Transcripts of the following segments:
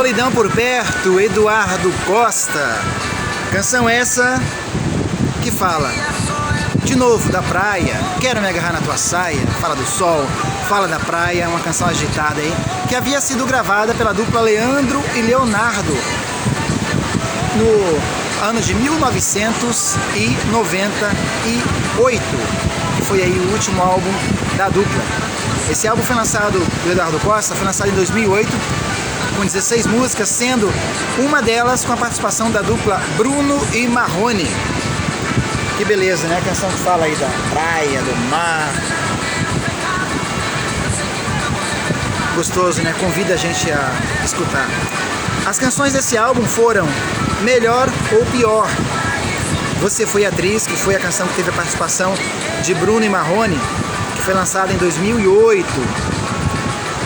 Solidão por Perto, Eduardo Costa. Canção essa que fala de novo da praia, quero me agarrar na tua saia, fala do sol, fala da praia, uma canção agitada aí, que havia sido gravada pela dupla Leandro e Leonardo no ano de 1998, que foi aí o último álbum da dupla. Esse álbum foi lançado do Eduardo Costa, foi lançado em 2008, com 16 músicas, sendo uma delas com a participação da dupla Bruno e Marrone. Que beleza, né? A canção que fala aí da praia, do mar. Gostoso, né? Convida a gente a escutar. As canções desse álbum foram Melhor ou Pior, Você Foi Atriz, que foi a canção que teve a participação de Bruno e Marrone, que foi lançada em 2008.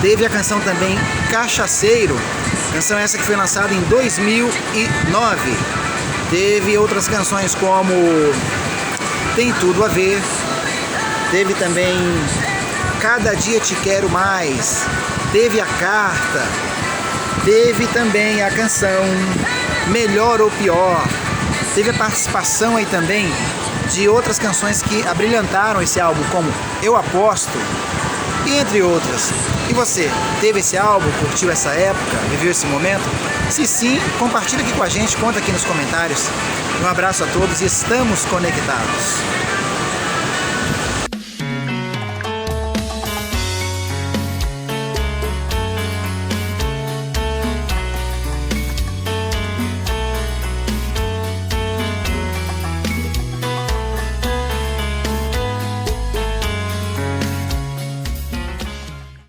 Teve a canção também Cachaceiro, canção essa que foi lançada em 2009. Teve outras canções como Tem Tudo a Ver. Teve também Cada Dia Te Quero Mais. Teve a Carta. Teve também a canção Melhor ou Pior. Teve a participação aí também de outras canções que abrilhantaram esse álbum, como Eu Aposto, e entre outras. E você, teve esse álbum, curtiu essa época, viveu esse momento? Se sim, compartilha aqui com a gente, conta aqui nos comentários. Um abraço a todos e estamos conectados.